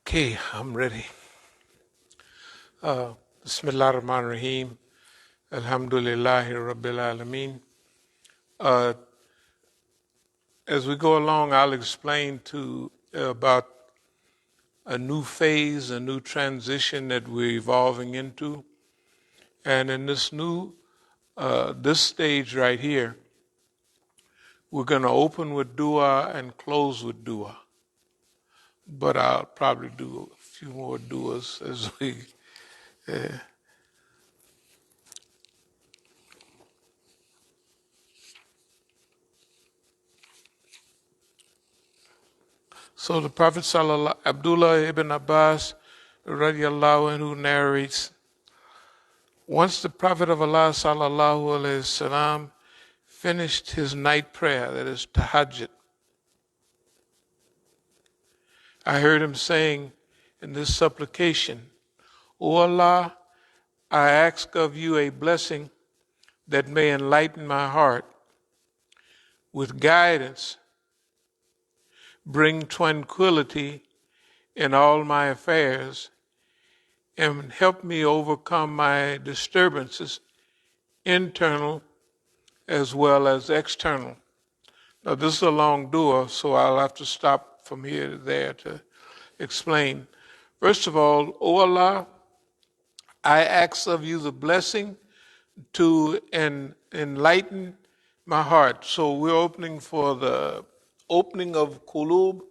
Okay, I'm ready. Bismillah ar-Rahman ar-Rahim. Alhamdulillahi Rabbil Alameen. As we go along, I'll explain about a new phase, a new transition that we're evolving into. And in this this stage right here, we're going to open with dua and close with dua. But I'll probably do a few more duas as we... So the Prophet Abdullah ibn Abbas radiallahu anhu narrates, once the Prophet of Allah sallallahu alayhi wasallam finished his night prayer, that is tahajjud, I heard him saying in this supplication, O Allah, I ask of you a blessing that may enlighten my heart with guidance, bring tranquility in all my affairs, and help me overcome my disturbances, internal as well as external. Now, this is a long dua, so I'll have to stop from here to there to explain. First of all, O Allah, I ask of you the blessing to enlighten my heart. So we're opening for the opening of qulub,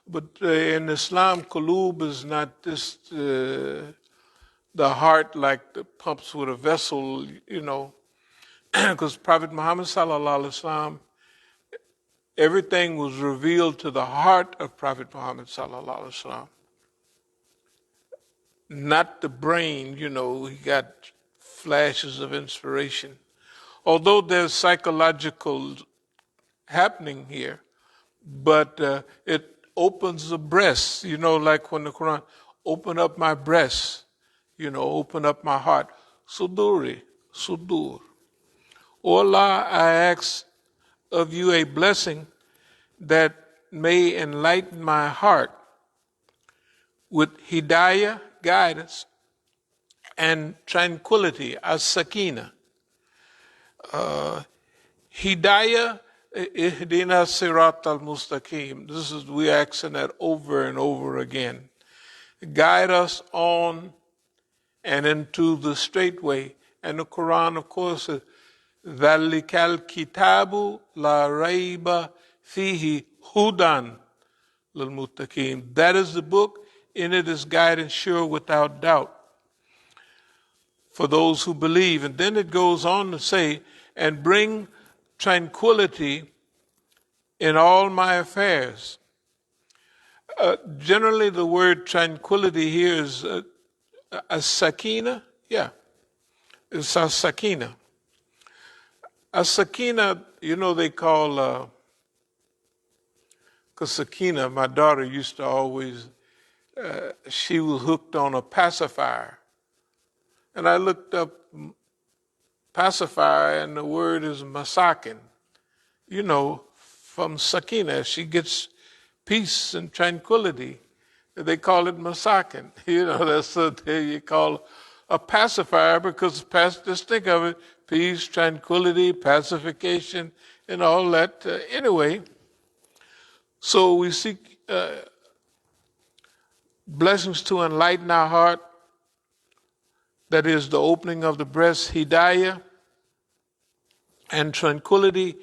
but in Islam, qulub is not just the heart like the pumps with a vessel, because Prophet Muhammad sallallahu alaihi wasallam, everything was revealed to the heart of Prophet Muhammad sallallahu alaihi wasallam, not the brain. He got flashes of inspiration. Although there's psychological happening here, but it opens the breast, like when the Quran, open up my breast, open up my heart. Sudur. O Allah, I ask of you a blessing that may enlighten my heart with hidayah, guidance, and tranquility, as-sakina. Hidayah, ihdina sirat al-mustaqim. We're asking that over and over again. Guide us on and into the straight way. And the Quran, of course, says, ذَلِكَ الْكِتَابُ لَا رَيْبَ فِيهِ هُدًى لِلْمُتَّقِينَ. That is the book, in it is guidance sure without doubt for those who believe. And then it goes on to say, and bring tranquility in all my affairs. Generally, the word tranquility here is as-sakina. Yeah, it's as-sakina. As-sakina, they call, because Sakina, my daughter used to always, she was hooked on a pacifier. And I looked up pacifier, and the word is masakin. From sakina, she gets peace and tranquility. They call it masakin. That's what you call a pacifier, because just think of it, peace, tranquility, pacification, and all that. Anyway, so we seek blessings to enlighten our heart. That is the opening of the breast, hidayah, and tranquility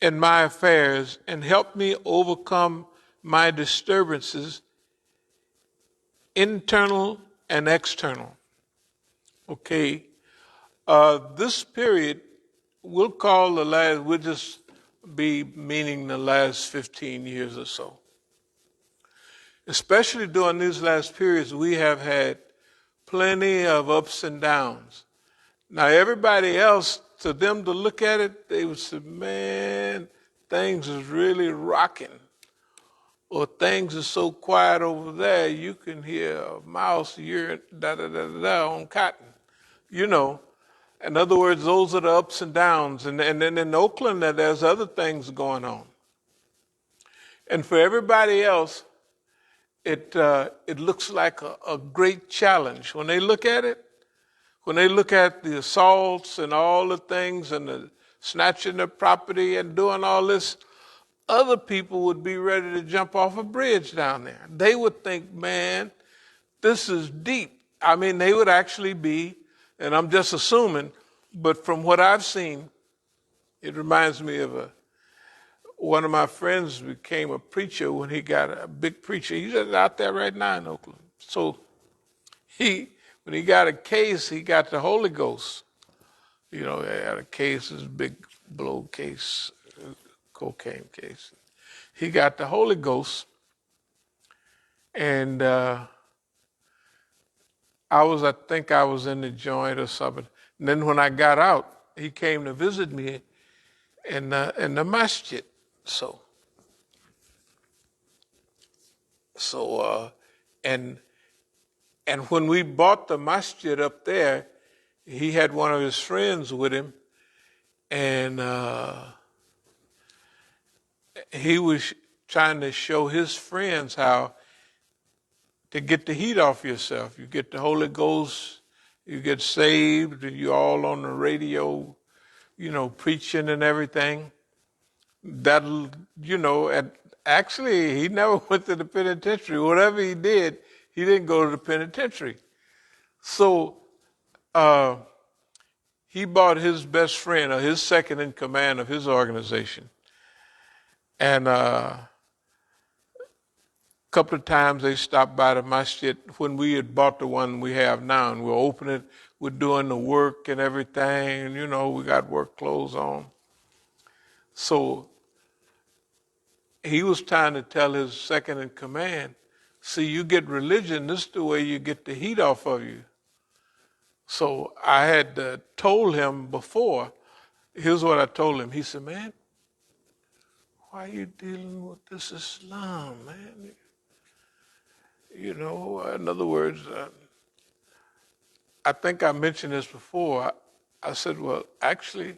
in my affairs, and help me overcome my disturbances, internal and external. Okay, this period we'll just be meaning the last 15 years or so. Especially during these last periods, we have had plenty of ups and downs. Now, everybody else, to them to look at it, they would say, man, things is really rocking. Or things are so quiet over there, you can hear a mouse here, da-da-da-da-da on cotton. In other words, those are the ups and downs. And then in Oakland, there's other things going on. And for everybody else, it looks like a great challenge. When they look at it, when they look at the assaults and all the things and the snatching the property and doing all this, other people would be ready to jump off a bridge down there. They would think, man, this is deep. I mean, they would actually be, and I'm just assuming, but from what I've seen, it reminds me of one of my friends became a preacher when he got a big preacher. He's out there right now in Oakland. So when he got a case, he got the Holy Ghost. He had a case, this big blow case, cocaine case. He got the Holy Ghost, and I think I was in the joint or something. And then when I got out, he came to visit me in the Masjid. And when we bought the Masjid up there, he had one of his friends with him, and he was trying to show his friends how to get the heat off yourself. You get the Holy Ghost, you get saved, and you're all on the radio, preaching and everything. And actually, he never went to the penitentiary. Whatever he did, he didn't go to the penitentiary. So he bought his best friend, or his second in command of his organization. And a couple of times they stopped by the masjid when we had bought the one we have now, and we're opening it, we're doing the work and everything, we got work clothes on. So he was trying to tell his second in command, see, you get religion, this is the way you get the heat off of you. So I had told him before, here's what I told him. He said, man, why are you dealing with this Islam, man? In other words, I think I mentioned this before. I said, well, actually,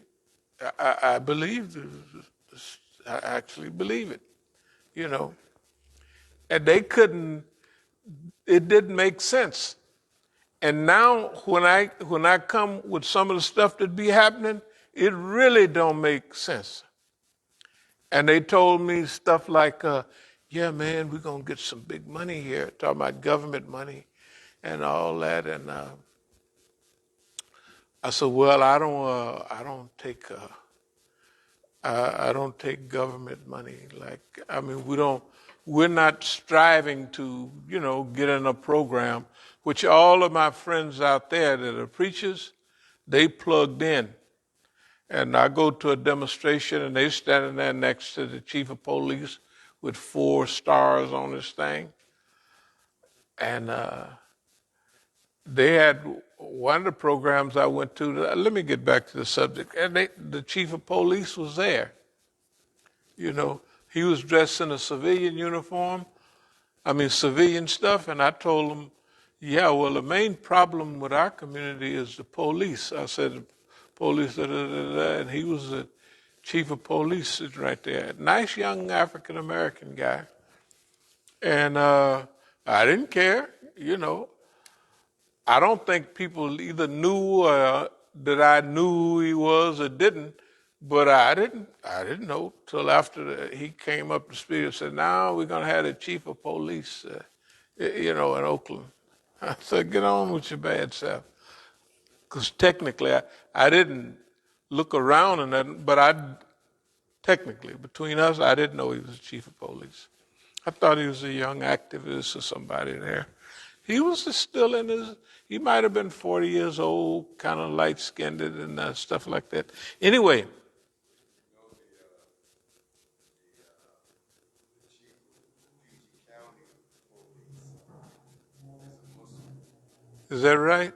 I believe this. I actually believe it, And they couldn't, it didn't make sense. And now when I come with some of the stuff that be happening, it really don't make sense. And they told me stuff like, yeah, man, we're going to get some big money here, talking about government money and all that. And I said, well, I don't take government money. We're not striving to, get in a program, which all of my friends out there that are preachers, they plugged in. And I go to a demonstration and they standing there next to the chief of police with 4 stars on his thing. And they had one of the programs I went to, let me get back to the subject, and the chief of police was there. He was dressed in a civilian uniform, civilian stuff, and I told him, yeah, well, the main problem with our community is the police. I said, police, and he was the chief of police sitting right there. Nice young African-American guy. And I didn't care, I don't think people either knew that I knew who he was or didn't, but I didn't know till after he came up to speed and said, now we're going to have the chief of police, in Oakland. I said, get on with your bad self. Because technically, I didn't look around and that, but technically, between us, I didn't know he was the chief of police. I thought he was a young activist or somebody there. He was still he might have been 40 years old, kind of light-skinned and stuff like that. Anyway. Is that right?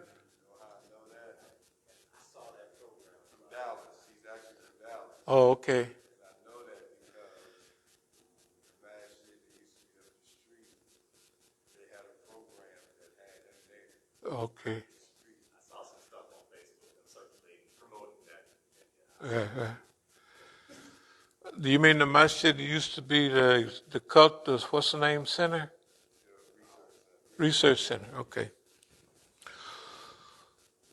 Oh, okay. I know that because the Masjid that used to be up the street, they had a program that had them there. Okay. I saw some stuff on Facebook and certainly promoting that. Yeah. Do you mean the masjid used to be the cult, what's the name, center? Research Center, okay.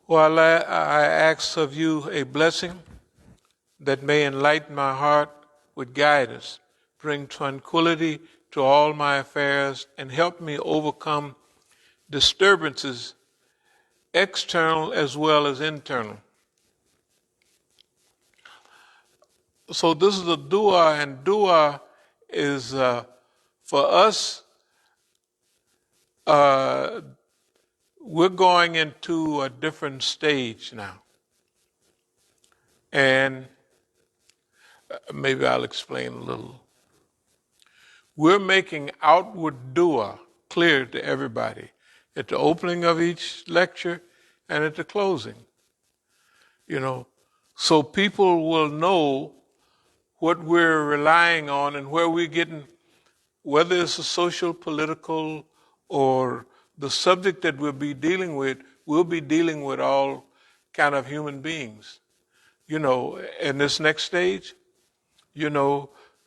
Well, I ask of you a blessing that may enlighten my heart with guidance, bring tranquility to all my affairs, and help me overcome disturbances, external as well as internal. So this is a dua, and dua is for us. We're going into a different stage now, and maybe I'll explain a little. We're making outward dua clear to everybody at the opening of each lecture and at the closing. So people will know what we're relying on and where we're getting, whether it's a social, political, or the subject that we'll be dealing with, we'll be dealing with all kind of human beings. In this next stage,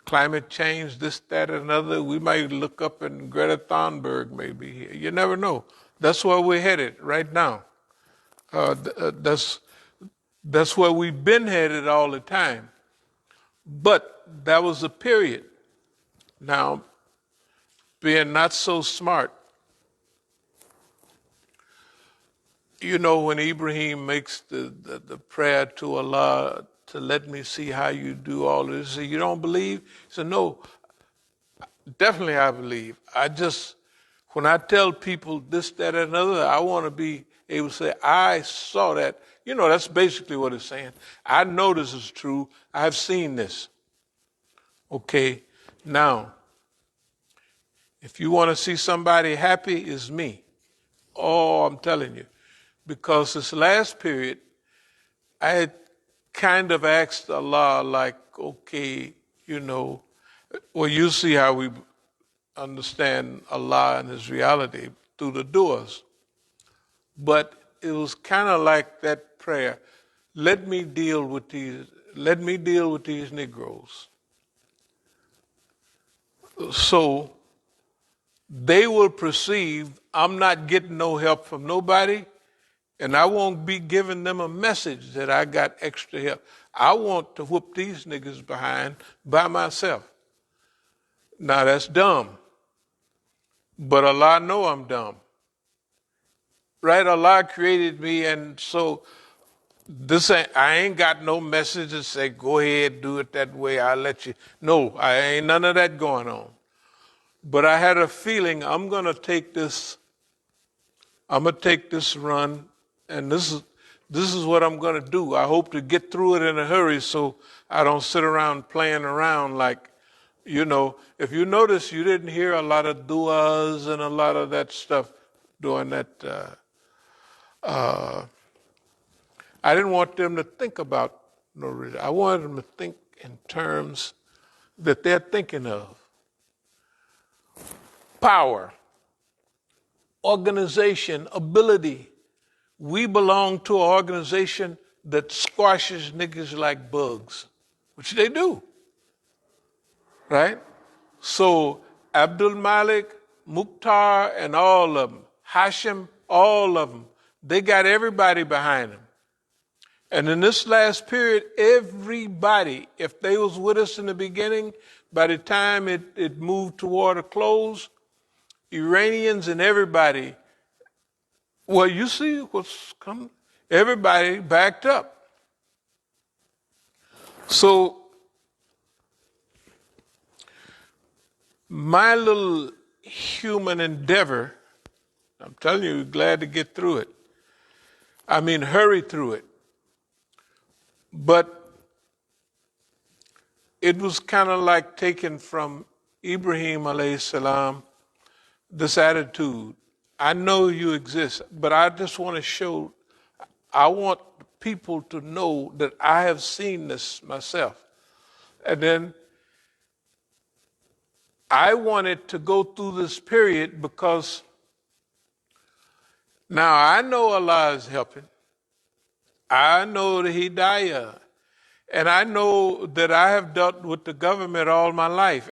climate change, this, that, and another. We might look up and Greta Thunberg may be here. You never know. That's where we're headed right now. That's where we've been headed all the time. But that was a period. Now, being not so smart, when Ibrahim makes the prayer to Allah to let me see how you do all this, you don't believe? He said, no, definitely I believe. When I tell people this, that, and another, I want to be able to say, I saw that. That's basically what it's saying. I know this is true. I've seen this. Okay, now, if you want to see somebody happy, it's me. Oh, I'm telling you. Because this last period, I had kind of asked Allah, like, okay, well, you see how we understand Allah and His reality through the duas. But it was kind of like that prayer. Let me deal with these Negroes. So they will perceive I'm not getting no help from nobody, and I won't be giving them a message that I got extra help. I want to whoop these niggas behind by myself. Now that's dumb. But Allah know I'm dumb. Right? Allah created me, and so I ain't got no message to say, go ahead, do it that way, I'll let you. No, I ain't none of that going on. But I had a feeling I'm gonna take this run, and this is what I'm gonna do. I hope to get through it in a hurry so I don't sit around playing around like, if you notice, you didn't hear a lot of duas and a lot of that stuff during that. I didn't want them to think about no religion. I wanted them to think in terms that they're thinking of. Power, organization, ability. We belong to an organization that squashes niggas like bugs, which they do, right? So Abdul Malik, Mukhtar, and all of them, Hashim, all of them, they got everybody behind them. And in this last period, everybody, if they was with us in the beginning, by the time it moved toward a close, Iranians and everybody, well, you see what's coming. Everybody backed up. So my little human endeavor, I'm telling you, glad to get through it. I mean, hurry through it. But it was kind of like taken from Ibrahim alayhi salam, this attitude. I know you exist, but I just want to I want people to know that I have seen this myself. And then I wanted to go through this period because now I know Allah is helping. I know the Hidayah. And I know that I have dealt with the government all my life.